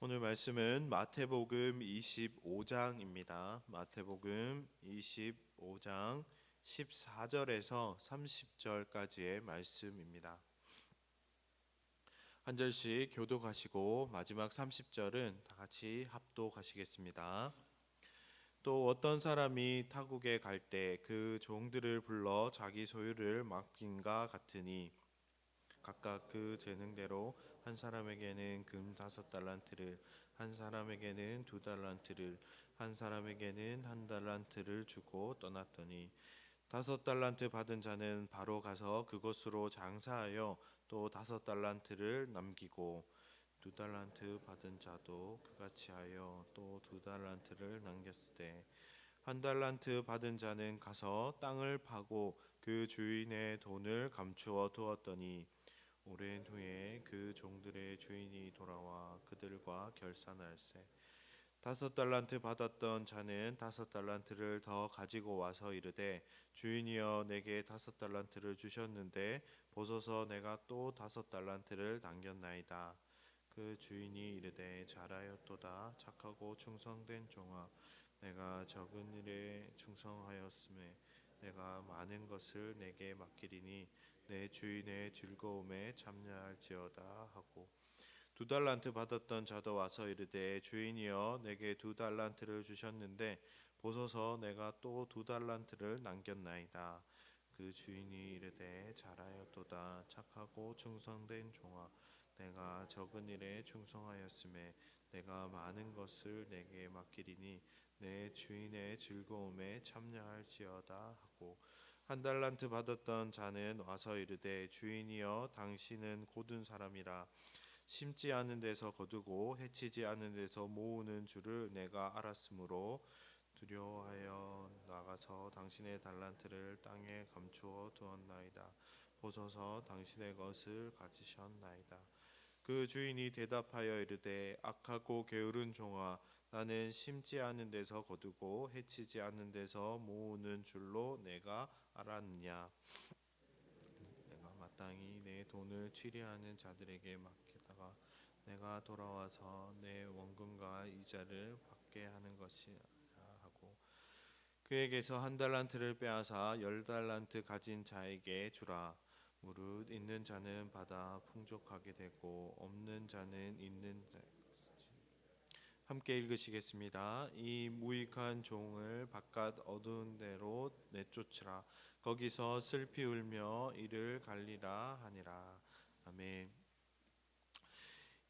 오늘 말씀은 마태복음 25장입니다. 마태복음 25장 14절에서 30절까지의 말씀입니다. 한 절씩 교독하시고 마지막 30절은 다 같이 합독하시겠습니다. 또 어떤 사람이 타국에 갈 때 그 종들을 불러 자기 소유를 맡긴가 같으니 각각 그 재능대로 한 사람에게는 금 5달란트를, 한 사람에게는 2달란트를, 한 사람에게는 1달란트를 주고 떠났더니 5달란트 받은 자는 바로 가서 그곳으로 장사하여 또 5달란트를 남기고 2달란트 받은 자도 그같이 하여 또 2달란트를 남겼을 때 1달란트 받은 자는 가서 땅을 파고 그 주인의 돈을 감추어 두었더니 오랜 후에 그 종들의 주인이 돌아와 그들과 결산할세 5달란트 받았던 자는 5달란트를 더 가지고 와서 이르되 주인이여 내게 5달란트를 주셨는데 보소서 내가 또 5달란트를 남겼나이다. 그 주인이 이르되 잘하였도다 착하고 충성된 종아 내가 적은 일에 충성하였음에 내가 많은 것을 내게 맡기리니 내 주인의 즐거움에 참여할지어다 하고 2달란트 받았던 자도 와서 이르되 주인이여 내게 2달란트를 주셨는데 보소서 내가 또 2달란트를 남겼나이다. 그 주인이 이르되 잘하였도다 착하고 충성된 종아 내가 적은 일에 충성하였음에 내가 많은 것을 내게 맡기리니 내 주인의 즐거움에 참여할지어다 하고 1달란트 받았던 자는 와서 이르되 주인이여 당신은 고든 사람이라 심지 않은 데서 거두고 해치지 않은 데서 모으는 줄을 내가 알았으므로 두려워하여 나가서 당신의 달란트를 땅에 감추어 두었나이다. 보소서 당신의 것을 가지셨나이다. 그 주인이 대답하여 이르되 악하고 게으른 종아 나는 심지 않은 데서 거두고 해치지 않는 데서 모으는 줄로 내가 알았느냐. 내가 마땅히 내 돈을 취리하는 자들에게 맡기다가 내가 돌아와서 내 원금과 이자를 받게 하는 것이야 하고 그에게서 1달란트를 빼앗아 10달란트 가진 자에게 주라. 무릇 있는 자는 받아 풍족하게 되고 없는 자는 있는 자. 함께 읽으시겠습니다. 이 무익한 종을 바깥 어두운 데로 내쫓으라. 거기서 슬피 울며 이를 갈리라 하니라. 아멘.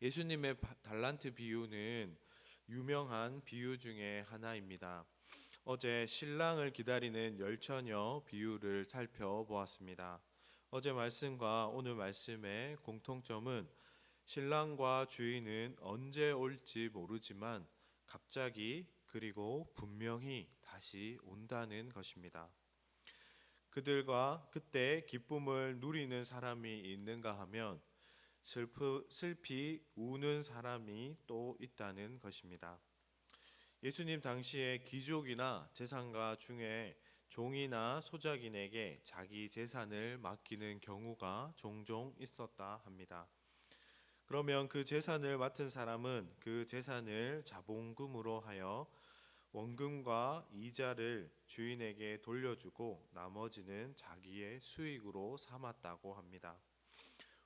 예수님의 달란트 비유는 유명한 비유 중에 하나입니다. 어제 신랑을 기다리는 열처녀 비유를 살펴보았습니다. 어제 말씀과 오늘 말씀의 공통점은 신랑과 주인은 언제 올지 모르지만 갑자기 그리고 분명히 다시 온다는 것입니다. 그들과 그때 기쁨을 누리는 사람이 있는가 하면 슬피 우는 사람이 또 있다는 것입니다. 예수님 당시에 귀족이나 재산가 중에 종이나 소작인에게 자기 재산을 맡기는 경우가 종종 있었다 합니다. 그러면 그 재산을 맡은 사람은 그 재산을 자본금으로 하여 원금과 이자를 주인에게 돌려주고 나머지는 자기의 수익으로 삼았다고 합니다.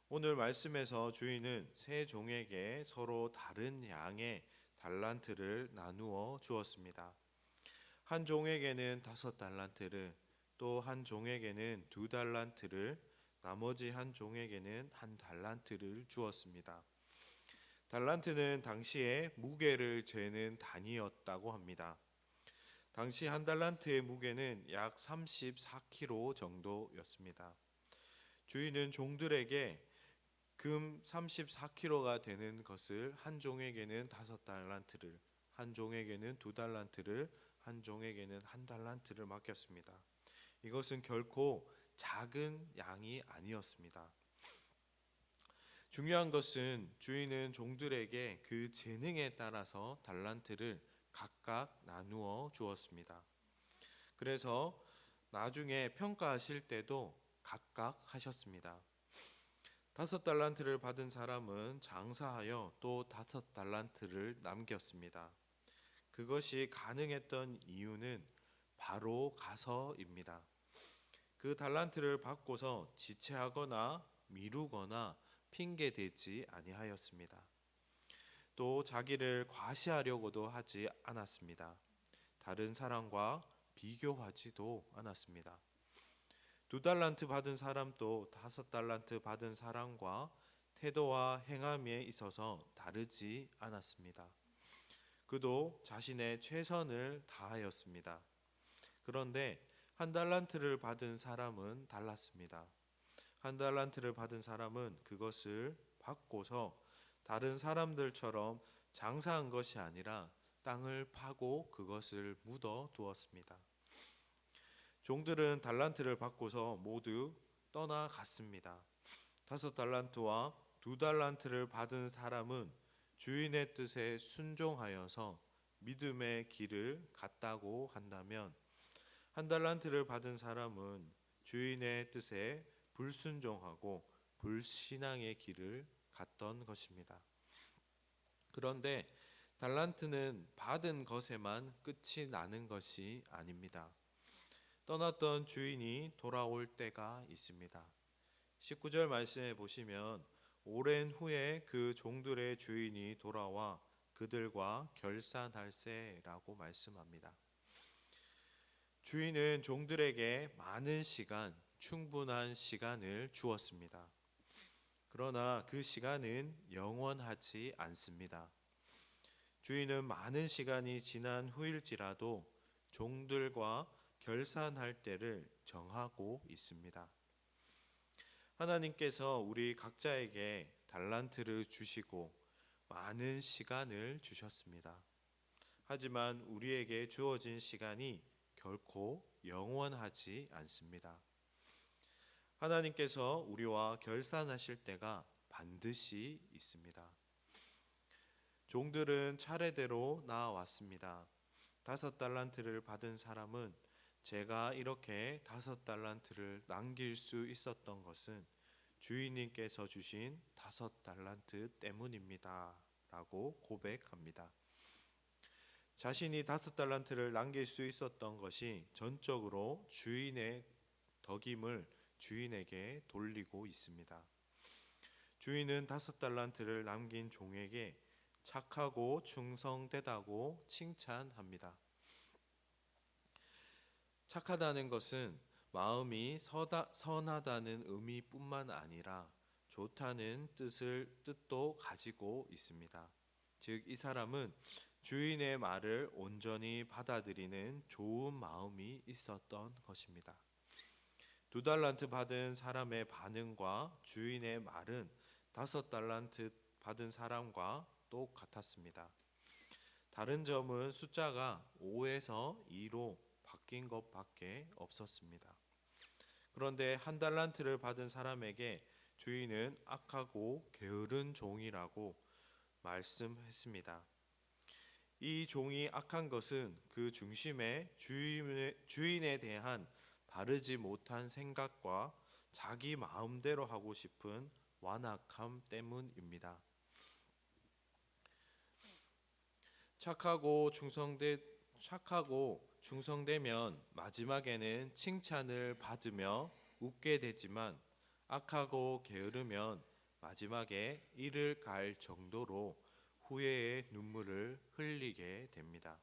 오늘 말씀에서 주인은 세 종에게 서로 다른 양의 달란트를 나누어 주었습니다. 한 종에게는 5달란트를, 또 한 종에게는 2달란트를, 나머지 한 종에게는 1달란트를 주었습니다. 달란트는 당시에 무게를 재는 단위였다고 합니다. 당시 1달란트의 무게는 약 34kg 정도였습니다. 주인은 종들에게 금 34kg가 되는 것을 한 종에게는 5달란트를, 한 종에게는 2달란트를, 한 종에게는 1달란트를 맡겼습니다. 이것은 결코 작은 양이 아니었습니다. 중요한 것은 주인은 종들에게 그 재능에 따라서 달란트를 각각 나누어 주었습니다. 그래서 나중에 평가하실 때도 각각 하셨습니다. 5달란트를 받은 사람은 장사하여 또 5달란트를 남겼습니다. 그것이 가능했던 이유는 바로 가서입니다. 그 달란트를 받고서 지체하거나 미루거나 핑계 대지 아니하였습니다. 또 자기를 과시하려고도 하지 않았습니다. 다른 사람과 비교하지도 않았습니다. 2달란트 받은 사람도 5달란트 받은 사람과 태도와 행함에 있어서 다르지 않았습니다. 그도 자신의 최선을 다하였습니다. 그런데 1달란트를 받은 사람은 달랐습니다. 1달란트를 받은 사람은 그것을 받고서 다른 사람들처럼 장사한 것이 아니라 땅을 파고 그것을 묻어 두었습니다. 종들은 달란트를 받고서 모두 떠나갔습니다. 5달란트와 2달란트를 받은 사람은 주인의 뜻에 순종하여서 믿음의 길을 갔다고 한다면, 1달란트를 받은 사람은 주인의 뜻에 불순종하고 불신앙의 길을 갔던 것입니다. 그런데 달란트는 받은 것에만 끝이 나는 것이 아닙니다. 떠났던 주인이 돌아올 때가 있습니다. 19절 말씀에 보시면 오랜 후에 그 종들의 주인이 돌아와 그들과 결산할세라고 말씀합니다. 주인은 종들에게 많은 시간, 충분한 시간을 주었습니다. 그러나 그 시간은 영원하지 않습니다. 주인은 많은 시간이 지난 후일지라도 종들과 결산할 때를 정하고 있습니다. 하나님께서 우리 각자에게 달란트를 주시고 많은 시간을 주셨습니다. 하지만 우리에게 주어진 시간이 결코 영원하지 않습니다. 하나님께서 우리와 결산하실 때가 반드시 있습니다. 종들은 차례대로 나아왔습니다. 5달란트를 받은 사람은 제가 이렇게 5달란트를 남길 수 있었던 것은 주인님께서 주신 5달란트 때문입니다. 라고 고백합니다. 자신이 5달란트를 남길 수 있었던 것이 전적으로 주인의 덕임을 주인에게 돌리고 있습니다. 주인은 5달란트를 남긴 종에게 착하고 충성되다고 칭찬합니다. 착하다는 것은 마음이 선하다는 의미뿐만 아니라 좋다는 뜻도 가지고 있습니다. 즉, 이 사람은 주인의 말을 온전히 받아들이는 좋은 마음이 있었던 것입니다. 2달란트 받은 사람의 반응과 주인의 말은 5달란트 받은 사람과 똑같았습니다. 다른 점은 숫자가 5에서 2로 바뀐 것밖에 없었습니다. 그런데 1달란트를 받은 사람에게 주인은 악하고 게으른 종이라고 말씀했습니다. 이 종이 악한 것은 그 중심에 주인에 대한 바르지 못한 생각과 자기 마음대로 하고 싶은 완악함 때문입니다. 착하고 충성되면 마지막에는 칭찬을 받으며 웃게 되지만, 악하고 게으르면 마지막에 이를 갈 정도로 후회의 눈물을 흘리게 됩니다.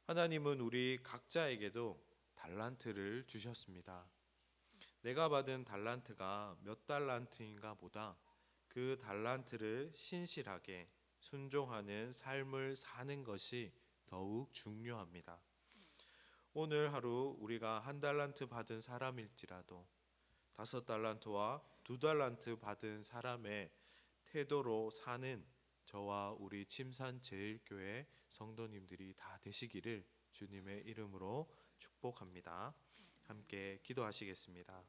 하나님은 우리 각자에게도 달란트를 주셨습니다. 내가 받은 달란트가 몇 달란트인가 보다 그 달란트를 신실하게 순종하는 삶을 사는 것이 더욱 중요합니다. 오늘 하루 우리가 1달란트 받은 사람일지라도 5달란트와 2달란트 받은 사람의 태도로 사는 저와 우리 침산제일교회 성도님들이 다 되시기를 주님의 이름으로 축복합니다. 함께 기도하시겠습니다.